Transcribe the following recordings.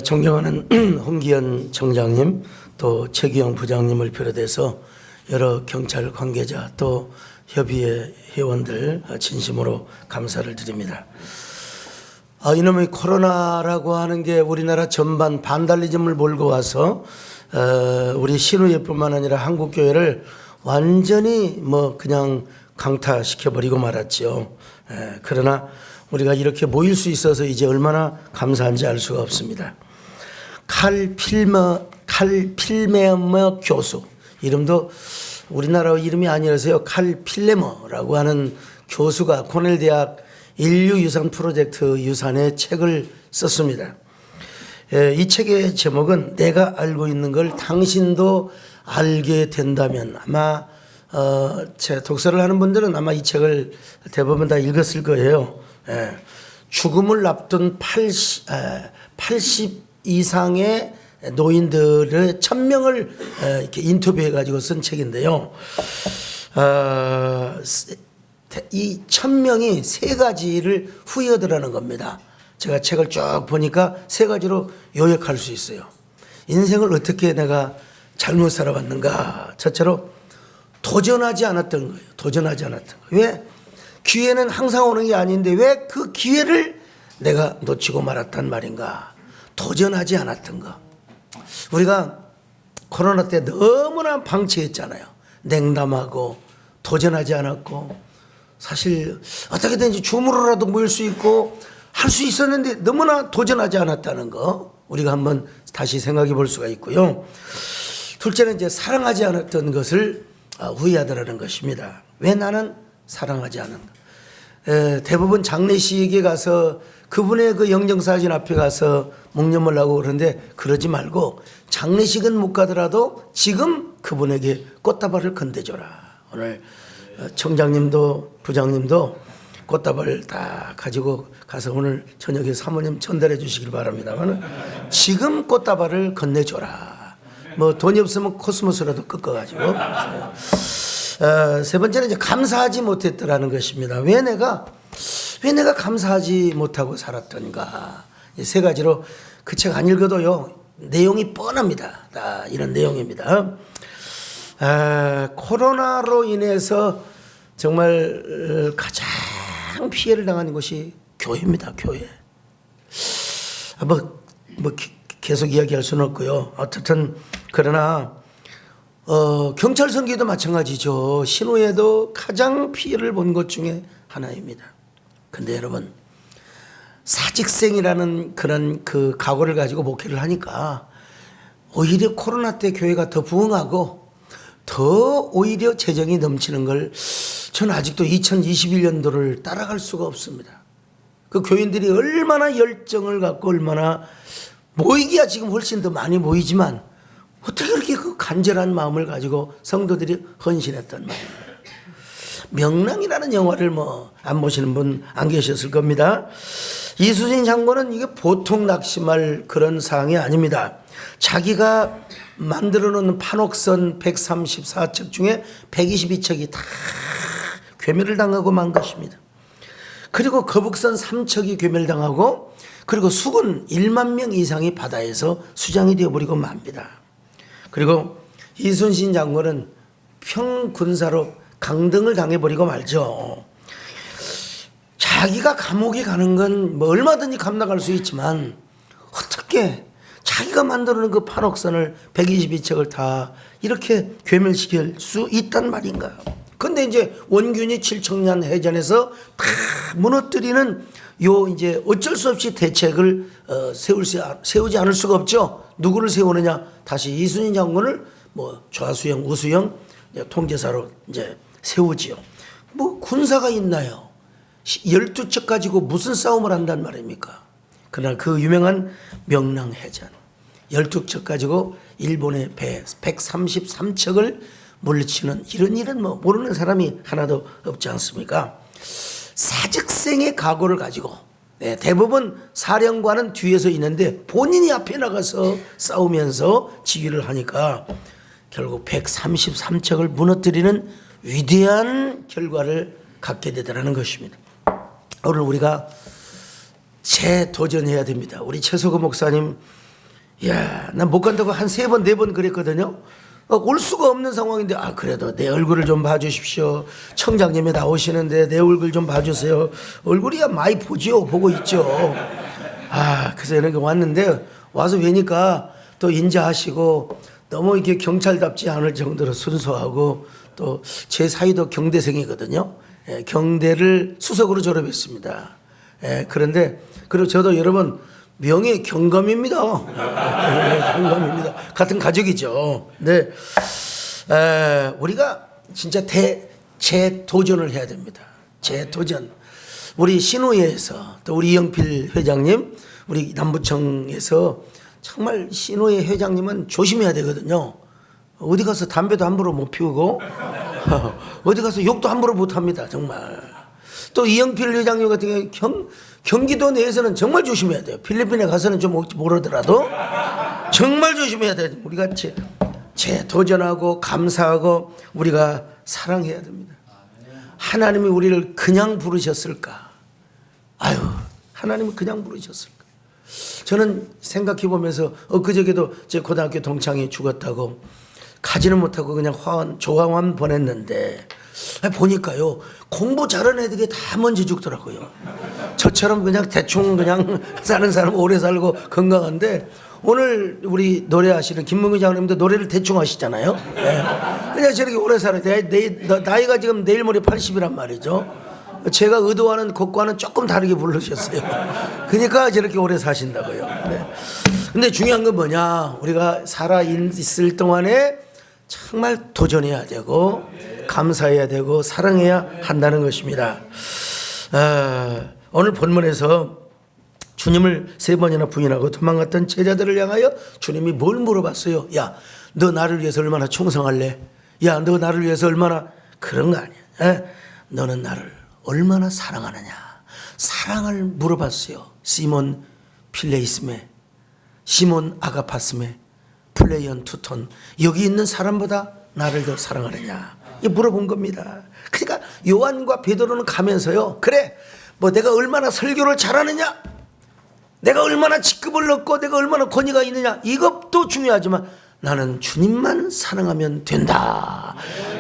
존경하는 홍기현 청장님, 또 최기영 부장님을 비롯해서 여러 경찰 관계자 또 협의회 회원들 진심으로 감사를 드립니다. 이놈의 코로나라고 하는 게 우리나라 전반 반달리즘을 몰고 와서 우리 신우회뿐만 아니라 한국교회를 완전히 그냥 강타시켜버리고 말았죠. 그러나 우리가 이렇게 모일 수 있어서 이제 얼마나 감사한지 알 수가 없습니다. 칼 필메머 교수, 이름도 우리나라 이름이 아니라서요. 칼 필레머라고 하는 교수가 코넬 대학 인류유산 프로젝트 유산에 책을 썼습니다. 이 책의 제목은 내가 알고 있는 걸 당신도 알게 된다면, 아마 제 독서를 하는 분들은 아마 이 책을 대부분 다 읽었을 거예요. 죽음을 앞둔 80 이상의 노인들의 1000명을 이렇게 인터뷰해 가지고 쓴 책인데요. 이 1000명이 세 가지를 후회하더라는 겁니다. 제가 책을 쭉 보니까 세 가지로 요약할 수 있어요. 인생을 어떻게 내가 잘못 살아왔는가. 첫째로 도전하지 않았던 거예요. 도전하지 않았던 거예요. 왜? 기회는 항상 오는 게 아닌데 왜 그 기회를 내가 놓치고 말았단 말인가. 도전하지 않았던 거. 우리가 코로나 때 너무나 방치했잖아요. 냉담하고 도전하지 않았고, 사실 어떻게든지 줌으로라도 모일 수 있고 할 수 있었는데 너무나 도전하지 않았다는 거 우리가 한번 다시 생각해 볼 수가 있고요. 둘째는 이제 사랑하지 않았던 것을 후회하더라는 것입니다. 왜 나는 사랑하지 않은가. 대부분 장례식에 가서 그분의 그 영정사진 앞에 가서 묵념을 하고 그러는데 그러지 말고 장례식은 못 가더라도 지금 그분에게 꽃다발을 건네줘라. 오늘 청장님도 부장님도 꽃다발 다 가지고 가서 오늘 저녁에 사모님 전달해 주시길 바랍니다만 지금 꽃다발을 건네줘라. 돈이 없으면 코스모스라도 꺾어가지고. 세 번째는 이제 감사하지 못했더라는 것입니다. 왜 내가 감사하지 못하고 살았던가. 세 가지로 그 책 안 읽어도요 내용이 뻔합니다. 다 이런 내용입니다. 코로나로 인해서 정말 가장 피해를 당한 것이 교회입니다. 교회. 계속 이야기할 수는 없고요. 어쨌든 그러나 경찰 선교도 마찬가지죠. 신우회도 가장 피해를 본 것 중에 하나입니다. 근데 여러분, 사직생이라는 그런 그 각오를 가지고 목회를 하니까 오히려 코로나 때 교회가 더 부흥하고 더 오히려 재정이 넘치는 걸 저는 아직도 2021년도를 따라갈 수가 없습니다. 그 교인들이 얼마나 열정을 갖고 얼마나 모이기야 지금 훨씬 더 많이 모이지만 어떻게 그렇게 그 간절한 마음을 가지고 성도들이 헌신했단 말이에요. 명랑이라는 영화를 안 보시는 분 안 계셨을 겁니다. 이수진 장군은 이게 보통 낙심할 그런 사항이 아닙니다. 자기가 만들어 놓은 판옥선 134척 중에 122척이 다 괴멸을 당하고 만 것입니다. 그리고 거북선 3척이 괴멸당하고 그리고 수군 1만 명 이상이 바다에서 수장이 되어버리고 맙니다. 그리고 이순신 장군은 평군사로 강등을 당해버리고 말죠. 자기가 감옥에 가는 건 얼마든지 감당할 수 있지만 어떻게 자기가 만들어놓은 그 판옥선을 122척을 다 이렇게 괴멸시킬 수 있단 말인가요? 근데 이제 원균이 7청년 해전에서 다 무너뜨리는 이제 어쩔 수 없이 대책을 세우지 않을 수가 없죠. 누구를 세우느냐? 다시 이순신 장군을 좌수영, 우수영 통제사로 이제 세우지요. 군사가 있나요? 12척 가지고 무슨 싸움을 한단 말입니까? 그날 그 유명한 명랑해전 12척 가지고 일본의 배 133척을 물리치는 이런 일은 모르는 사람이 하나도 없지 않습니까? 사직생의 각오를 가지고 대부분 사령관은 뒤에서 있는데 본인이 앞에 나가서 싸우면서 지휘를 하니까 결국 133척을 무너뜨리는 위대한 결과를 갖게 되더라는 것입니다. 오늘 우리가 재도전해야 됩니다. 우리 최석호 목사님, 야, 난 못 간다고 한 3번, 4번 그랬거든요. 올 수가 없는 상황인데, 그래도 내 얼굴을 좀 봐주십시오. 청장님이 나오시는데 내 얼굴 좀 봐주세요. 얼굴이야 많이 보지요. 보고 있죠. 그래서 이렇게 왔는데, 와서 뵈니까 또 인자하시고, 너무 이렇게 경찰답지 않을 정도로 순수하고, 또 제 사이도 경대생이거든요. 경대를 수석으로 졸업했습니다. 그런데, 그리고 저도 여러분, 명예 경감입니다. 경감입니다. 같은 가족이죠. 네. 우리가 진짜 재도전을 해야 됩니다. 재도전. 우리 신우회에서 또 우리 이영필 회장님, 우리 남부청에서 정말 신우회 회장님은 조심해야 되거든요. 어디 가서 담배도 함부로 못 피우고, 어디 가서 욕도 함부로 못 합니다. 정말. 또 이영필 회장님 같은 경우 경기도 내에서는 정말 조심해야 돼요. 필리핀에 가서는 좀 모르더라도 정말 조심해야 돼요. 우리가 재도전하고 감사하고 우리가 사랑해야 됩니다. 하나님이 우리를 그냥 부르셨을까? 하나님은 그냥 부르셨을까? 저는 생각해 보면서 엊그저께도 제 고등학교 동창이 죽었다고 가지는 못하고 그냥 조화만 보냈는데 보니까요, 공부 잘하는 애들이 다 먼저 죽더라고요. 저처럼 그냥 대충 그냥 사는 사람 오래 살고 건강한데, 오늘 우리 노래하시는 김문기 장님도 노래를 대충 하시잖아요. 그냥 저렇게 오래 살아요. 나이가 지금 내일 모레 80이란 말이죠. 제가 의도하는 곡과는 조금 다르게 부르셨어요. 그러니까 저렇게 오래 사신다고요. 네. 근데 중요한 건 뭐냐, 우리가 살아있을 동안에 정말 도전해야 되고 감사해야 되고 사랑해야 한다는 것입니다. 오늘 본문에서 주님을 3번이나 부인하고 도망갔던 제자들을 향하여 주님이 뭘 물어봤어요? 야, 너 나를 위해서 얼마나 충성할래? 야, 너 나를 위해서 얼마나, 그런 거 아니야. 너는 나를 얼마나 사랑하느냐? 사랑을 물어봤어요. 시몬 필레이스메, 시몬 아가파스메, 플레이언 투톤, 여기 있는 사람보다 나를 더 사랑하느냐? 이 물어본 겁니다. 그러니까 요한과 베드로는 가면서요, 그래, 뭐 내가 얼마나 설교를 잘하느냐, 내가 얼마나 직급을 얻고 내가 얼마나 권위가 있느냐, 이것도 중요하지만 나는 주님만 사랑하면 된다.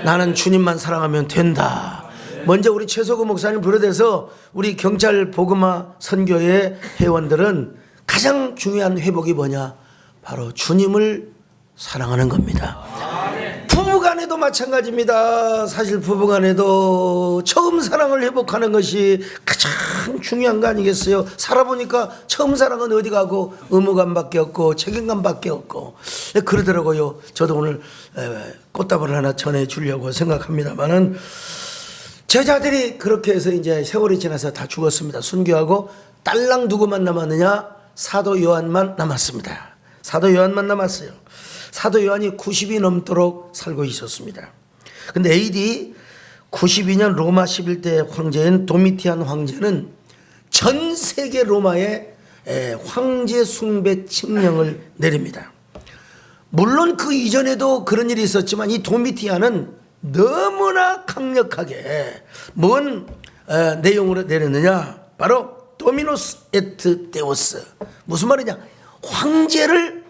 나는 주님만 사랑하면 된다. 먼저 우리 최석우 목사님 비롯해서 우리 경찰 복음화 선교회 회원들은 가장 중요한 회복이 뭐냐, 바로 주님을 사랑하는 겁니다. 부부간에도 마찬가지입니다. 사실 부부간에도 처음 사랑을 회복하는 것이 가장 중요한 거 아니겠어요? 살아보니까 처음 사랑은 어디 가고 의무감밖에 없고 책임감밖에 없고 그러더라고요. 저도 오늘 꽃다발을 하나 전해주려고 생각합니다만은, 제자들이 그렇게 해서 이제 세월이 지나서 다 죽었습니다. 순교하고 딸랑 누구만 남았느냐? 사도 요한만 남았습니다. 사도 요한만 남았어요. 사도 요한이 90이 넘도록 살고 있었습니다. 근데 AD 92년 로마 11대 황제인 도미티안 황제는 전 세계 로마에 황제 숭배 칙령을 내립니다. 물론 그 이전에도 그런 일이 있었지만 이 도미티안은 너무나 강력하게 뭔 내용으로 내렸느냐, 바로 도미노스 에트 데오스. 무슨 말이냐, 황제를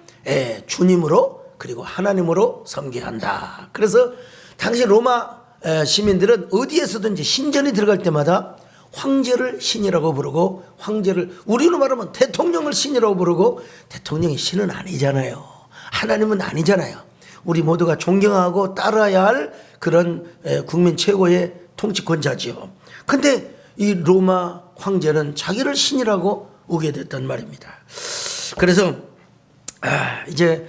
주님으로 그리고 하나님으로 섬겨한다. 그래서 당시 로마 시민들은 어디에서든지 신전이 들어갈 때마다 황제를 신이라고 부르고, 황제를 우리로 말하면 대통령을 신이라고 부르고, 대통령이 신은 아니잖아요. 하나님은 아니잖아요. 우리 모두가 존경하고 따라야 할 그런 국민 최고의 통치권자지요. 근데 이 로마 황제는 자기를 신이라고 우겨댔단 말입니다. 그래서 이제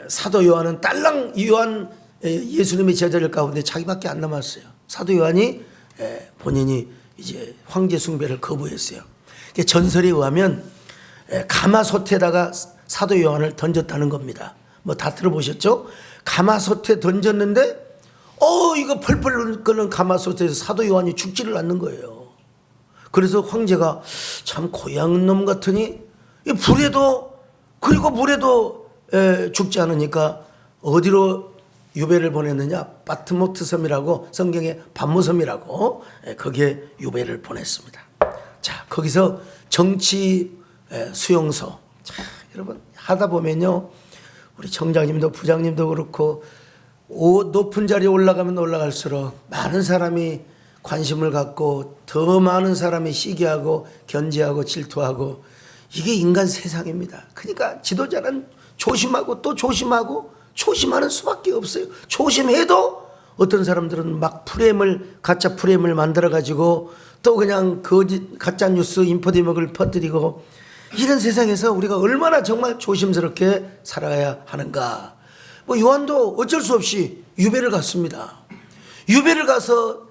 사도 요한은 딸랑 요한, 예수님의 제자들 가운데 자기밖에 안 남았어요. 사도 요한이 본인이 이제 황제 숭배를 거부했어요. 전설에 의하면 가마솥에다가 사도 요한을 던졌다는 겁니다. 뭐 다 들어보셨죠? 가마솥에 던졌는데 이거 펄펄 끓는 가마솥에서 사도 요한이 죽지를 않는 거예요. 그래서 황제가 참 고향 놈 같으니 이 불에도, 그리고 물에도 죽지 않으니까 어디로 유배를 보냈느냐? 바트모트 섬이라고, 성경에 반모섬이라고, 거기에 유배를 보냈습니다. 자, 거기서 정치 수용소. 자, 여러분 하다 보면요, 우리 청장님도 부장님도 그렇고 높은 자리에 올라가면 올라갈수록 많은 사람이 관심을 갖고 더 많은 사람이 시기하고 견제하고 질투하고, 이게 인간 세상입니다. 그러니까 지도자는 조심하고 또 조심하고 조심하는 수밖에 없어요. 조심해도 어떤 사람들은 막 가짜 프레임을 만들어 가지고 또 그냥 가짜 뉴스 인포대목을 퍼뜨리고, 이런 세상에서 우리가 얼마나 정말 조심스럽게 살아야 하는가. 뭐 요한도 어쩔 수 없이 유배를 갔습니다. 유배를 가서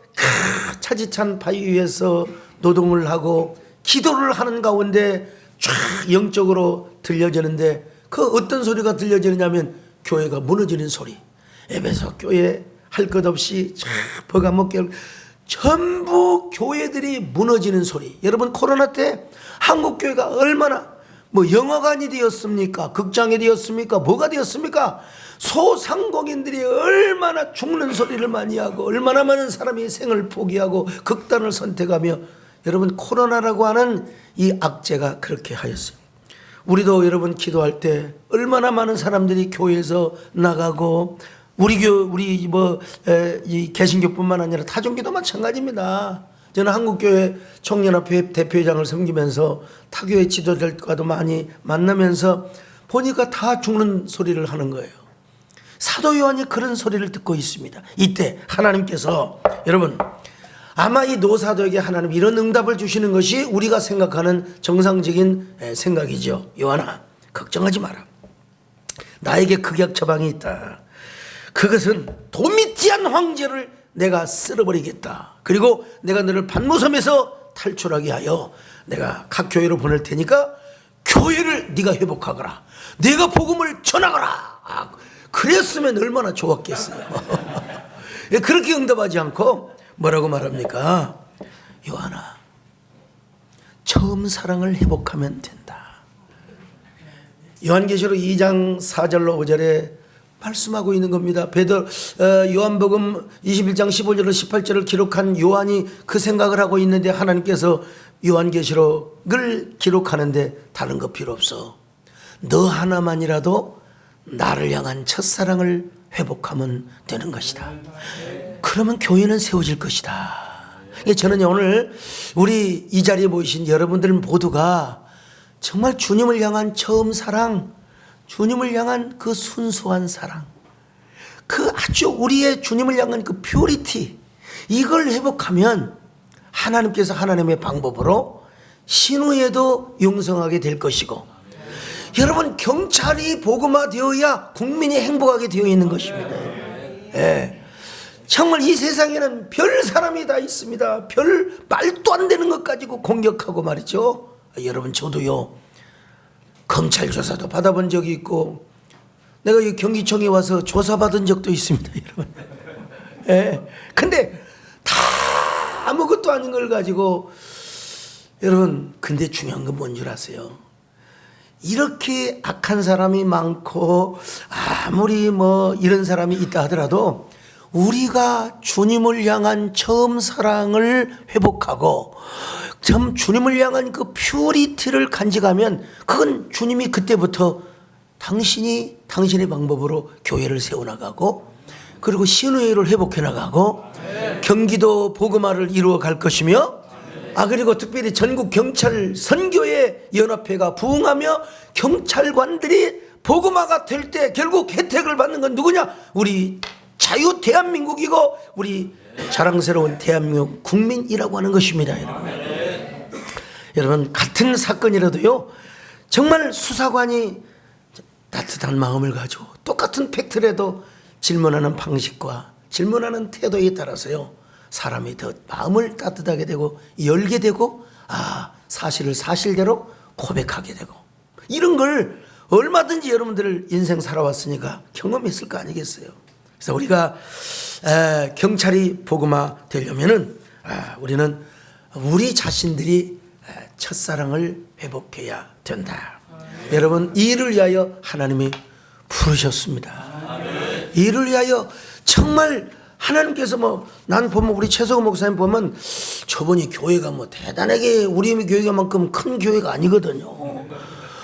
차지찬 바위 위에서 노동을 하고 기도를 하는 가운데 쫙 영적으로 들려지는데, 그 어떤 소리가 들려지느냐면 교회가 무너지는 소리. 에베소 교회 할 것 없이 버가목교 전부 교회들이 무너지는 소리. 여러분 코로나 때 한국 교회가 얼마나 뭐 영화관이 되었습니까? 극장이 되었습니까? 뭐가 되었습니까? 소상공인들이 얼마나 죽는 소리를 많이 하고 얼마나 많은 사람이 생을 포기하고 극단을 선택하며, 여러분 코로나라고 하는 이 악재가 그렇게 하였어요. 우리도 여러분 기도할 때 얼마나 많은 사람들이 교회에서 나가고, 이 개신교뿐만 아니라 타종교도 마찬가지입니다. 저는 한국교회 청년합회 대표회장을 섬기면서 타교회 지도자들과도 많이 만나면서 보니까 다 죽는 소리를 하는 거예요. 사도 요한이 그런 소리를 듣고 있습니다. 이때 하나님께서, 여러분 아마 이 노사도에게 하나님 이런 응답을 주시는 것이 우리가 생각하는 정상적인 생각이죠. 요한아, 걱정하지 마라. 나에게 극약 처방이 있다. 그것은 도미티안 황제를 내가 쓸어버리겠다. 그리고 내가 너를 반모섬에서 탈출하게 하여 내가 각 교회로 보낼 테니까 교회를 네가 회복하거라. 네가 복음을 전하거라. 그랬으면 얼마나 좋았겠어요. 그렇게 응답하지 않고 뭐라고 말합니까? 요한아, 처음 사랑을 회복하면 된다. 요한계시록 2장 4절로 5절에 말씀하고 있는 겁니다. 요한복음 21장 15절로 18절을 기록한 요한이 그 생각을 하고 있는데, 하나님께서 요한계시록을 기록하는데 다른 거 필요 없어. 너 하나만이라도 나를 향한 첫사랑을 회복하면 되는 것이다. 그러면 교회는 세워질 것이다. 저는 오늘 우리 이 자리에 모이신 여러분들 모두가 정말 주님을 향한 처음 사랑, 주님을 향한 그 순수한 사랑, 그 아주 우리의 주님을 향한 그 퓨리티, 이걸 회복하면 하나님께서 하나님의 방법으로 신후에도 용성하게 될 것이고, 여러분 경찰이 복음화되어야 국민이 행복하게 되어 있는 것입니다. 정말 이 세상에는 별 사람이 다 있습니다. 별 말도 안 되는 것 가지고 공격하고 말이죠. 여러분 저도요, 검찰 조사도 받아본 적이 있고, 내가 이 경기청에 와서 조사받은 적도 있습니다, 여러분. 근데 다 아무것도 아닌 걸 가지고, 여러분 근데 중요한 건 뭔 줄 아세요? 이렇게 악한 사람이 많고 아무리 뭐 이런 사람이 있다 하더라도 우리가 주님을 향한 처음 사랑을 회복하고 주님을 향한 그 퓨리티를 간직하면, 그건 주님이 그때부터 당신의 방법으로 교회를 세워나가고, 그리고 신의를 회복해 나가고, 경기도 복음화를 이루어 갈 것이며, 그리고 특별히 전국 경찰 선교회 연합회가 부흥하며 경찰관들이 복음화가 될 때 결국 혜택을 받는 건 누구냐? 우리 자유 대한민국이고 우리 자랑스러운 대한민국 국민이라고 하는 것입니다. 여러분 같은 사건이라도요, 정말 수사관이 따뜻한 마음을 가지고 똑같은 팩트라도 질문하는 방식과 질문하는 태도에 따라서요, 사람이 더 마음을 따뜻하게 되고 열게 되고, 사실을 사실대로 고백하게 되고, 이런 걸 얼마든지 여러분들 인생 살아왔으니까 경험했을 거 아니겠어요. 그래서 우리가 경찰이 복음화 되려면은 우리는 우리 자신들이 첫사랑을 회복해야 된다. 여러분 이 일을 위하여 하나님이 부르셨습니다. 이 일을 위하여 정말 하나님께서 뭐 난 보면 우리 최석호 목사님 보면 저분이 교회가 뭐 대단하게 우리 교회만큼 큰 교회가 아니거든요.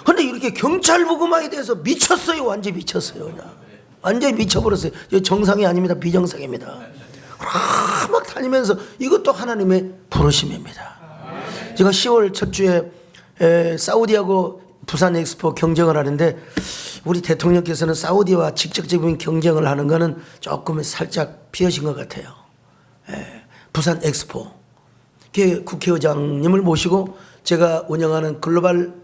근데 이렇게 경찰 부검하게 돼서 미쳤어요. 완전히 미쳤어요. 그냥. 완전히 미쳐버렸어요. 이거 정상이 아닙니다. 비정상입니다. 막 다니면서 이것도 하나님의 부르심입니다. 제가 10월 첫 주에 사우디하고 부산 엑스포 경쟁을 하는데 우리 대통령께서는 사우디와 직접적인 경쟁을 하는 거는 조금 살짝 피하신 것 같아요. 부산 엑스포 국회의장님을 모시고 제가 운영하는 글로벌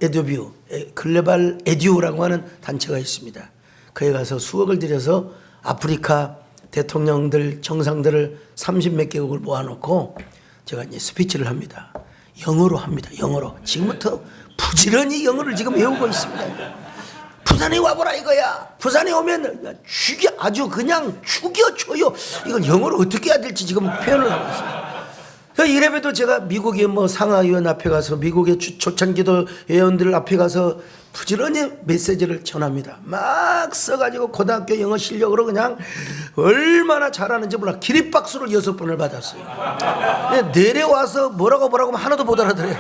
에듀라고 하는 단체가 있습니다. 거기 가서 수억을 들여서 아프리카 대통령들 정상들을 30몇 개국을 모아놓고 제가 이제 스피치를 합니다. 영어로 합니다. 영어로. 지금부터 부지런히 영어를 지금 외우고 있습니다. 부산에 와보라 이거야. 부산에 오면 아주 그냥 죽여줘요. 이걸 영어로 어떻게 해야 될지 지금 표현을 하고 있어요. 이래봬도 제가 미국의 뭐 상하의원 앞에 가서 미국의 초창기도 회원들 앞에 가서 부지런히 메시지를 전합니다. 막 써가지고 고등학교 영어 실력으로 그냥 얼마나 잘하는지 몰라. 기립박수를 6번을 받았어요. 내려와서 뭐라고 하나도 못 알아들어요.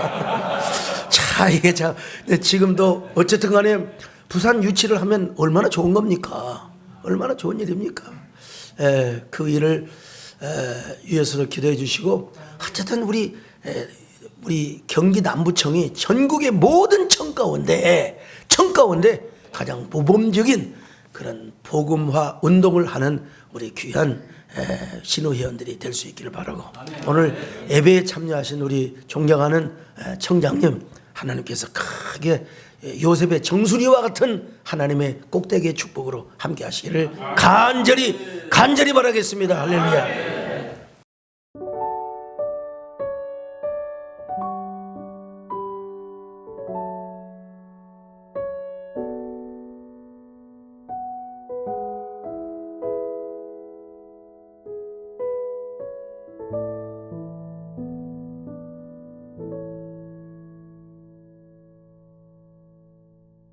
자, 이게 자, 지금도 어쨌든 간에 부산 유치를 하면 얼마나 좋은 겁니까? 얼마나 좋은 일입니까? 그 일을 위해서 기도해 주시고, 어쨌든 우리 경기 남부청이 전국의 모든 청 가운데 가장 모범적인 그런 복음화 운동을 하는 우리 귀한 신호회원들이 될 수 있기를 바라고, 오늘 예배에 참여하신 우리 존경하는 청장님, 하나님께서 크게 요셉의 정수리와 같은 하나님의 꼭대기의 축복으로 함께 하시기를 간절히 바라겠습니다. 할렐루야.